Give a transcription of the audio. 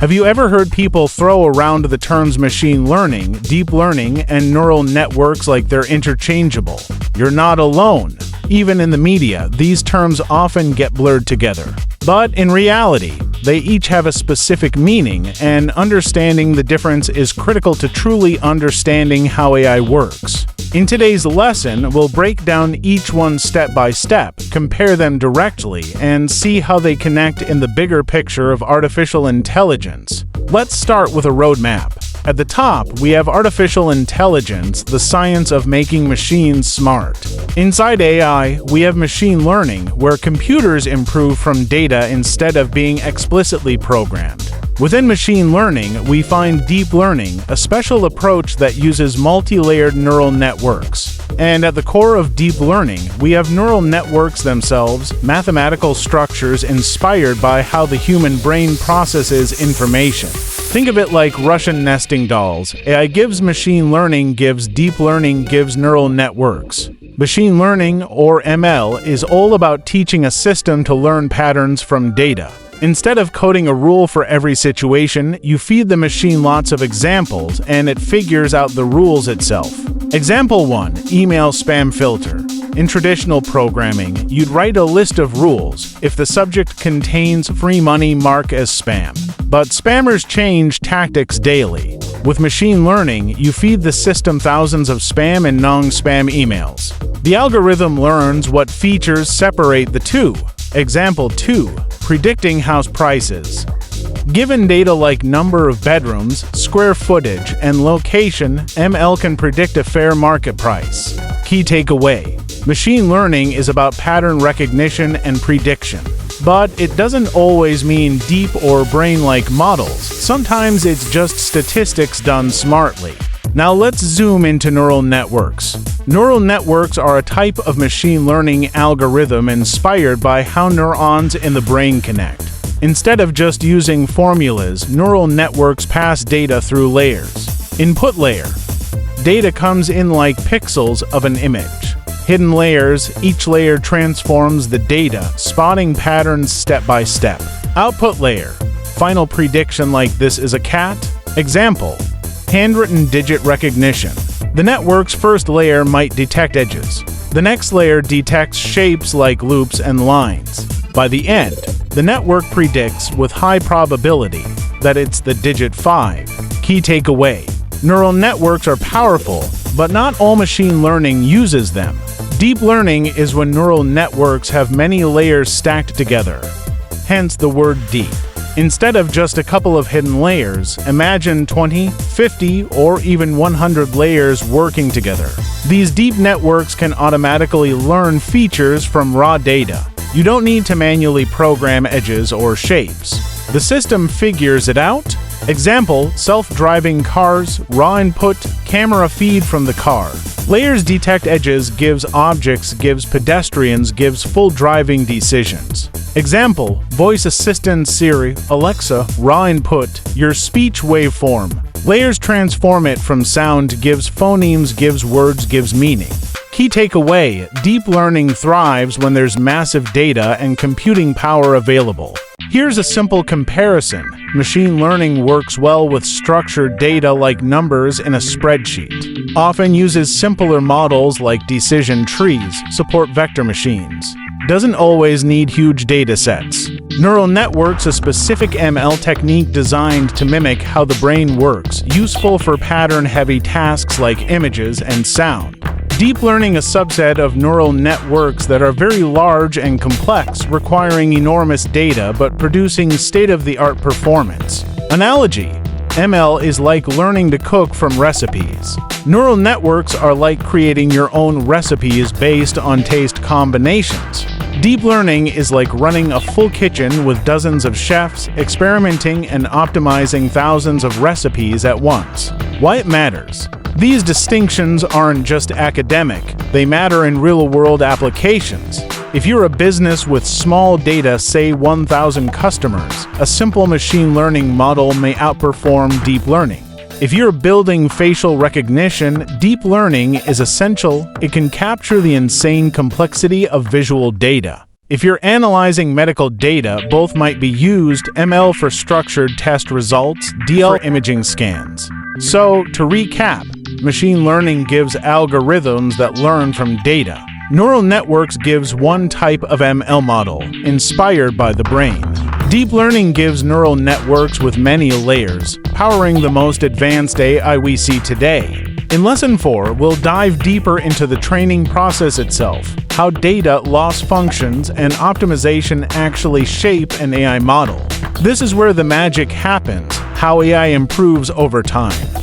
Have you ever heard people throw around the terms machine learning, deep learning, and neural networks like they're interchangeable? You're not alone. Even in the media, these terms often get blurred together. But in reality, they each have a specific meaning, and understanding the difference is critical to truly understanding how AI works. In today's lesson, we'll break down each one step by step, compare them directly, and see how they connect in the bigger picture of artificial intelligence. Let's start with a roadmap. At the top, we have artificial intelligence, the science of making machines smart. Inside AI, we have machine learning, where computers improve from data instead of being explicitly programmed. Within machine learning, we find deep learning, a special approach that uses multi-layered neural networks. And at the core of deep learning, we have neural networks themselves, mathematical structures inspired by how the human brain processes information. Think of it like Russian nesting dolls. AI gives machine learning, gives deep learning, gives neural networks. Machine learning, or ML, is all about teaching a system to learn patterns from data. Instead of coding a rule for every situation, you feed the machine lots of examples, and it figures out the rules itself. Example 1. Email spam filter. In traditional programming, you'd write a list of rules. If the subject contains free money, mark as spam. But spammers change tactics daily. With machine learning, you feed the system thousands of spam and non-spam emails. The algorithm learns what features separate the two. Example 2. Predicting house prices. Given data like number of bedrooms, square footage, and location, ML can predict a fair market price. Key takeaway: machine learning is about pattern recognition and prediction. But it doesn't always mean deep or brain-like models. Sometimes it's just statistics done smartly. Now let's zoom into neural networks. Neural networks are a type of machine learning algorithm inspired by how neurons in the brain connect. Instead of just using formulas, neural networks pass data through layers. Input layer. Data comes in like pixels of an image. Hidden layers. Each layer transforms the data, spotting patterns step by step. Output layer. Final prediction like this is a cat. Example: handwritten digit recognition. The network's first layer might detect edges. The next layer detects shapes like loops and lines. By the end, the network predicts with high probability that it's the digit 5. Key takeaway: neural networks are powerful, but not all machine learning uses them. Deep learning is when neural networks have many layers stacked together, hence the word deep. Instead of just a couple of hidden layers, imagine 20, 50, or even 100 layers working together. These deep networks can automatically learn features from raw data. You don't need to manually program edges or shapes. The system figures it out. Example: self-driving cars, raw input, camera feed from the car. Layers detect edges, gives objects, gives pedestrians, gives full driving decisions. Example: voice assistant Siri, Alexa, raw input, your speech waveform. Layers transform it from sound, gives phonemes, gives words, gives meaning. Key takeaway: deep learning thrives when there's massive data and computing power available. Here's a simple comparison. Machine learning works well with structured data like numbers in a spreadsheet. Often uses simpler models like decision trees, support vector machines. Doesn't always need huge data sets. Neural networks, a specific ML technique designed to mimic how the brain works, useful for pattern-heavy tasks like images and sound. Deep learning, a subset of neural networks that are very large and complex, requiring enormous data but producing state-of-the-art performance. Analogy: ML is like learning to cook from recipes. Neural networks are like creating your own recipes based on taste combinations. Deep learning is like running a full kitchen with dozens of chefs, experimenting and optimizing thousands of recipes at once. Why it matters? These distinctions aren't just academic, they matter in real-world applications. If you're a business with small data, say 1,000 customers, a simple machine learning model may outperform deep learning. If you're building facial recognition, deep learning is essential. It can capture the insane complexity of visual data. If you're analyzing medical data, both might be used: ML for structured test results, DL for imaging scans. So, to recap, machine learning gives algorithms that learn from data. Neural networks gives one type of ML model, inspired by the brain. Deep learning gives neural networks with many layers, powering the most advanced AI we see today. In Lesson 4, we'll dive deeper into the training process itself, how data loss functions and optimization actually shape an AI model. This is where the magic happens, how AI improves over time.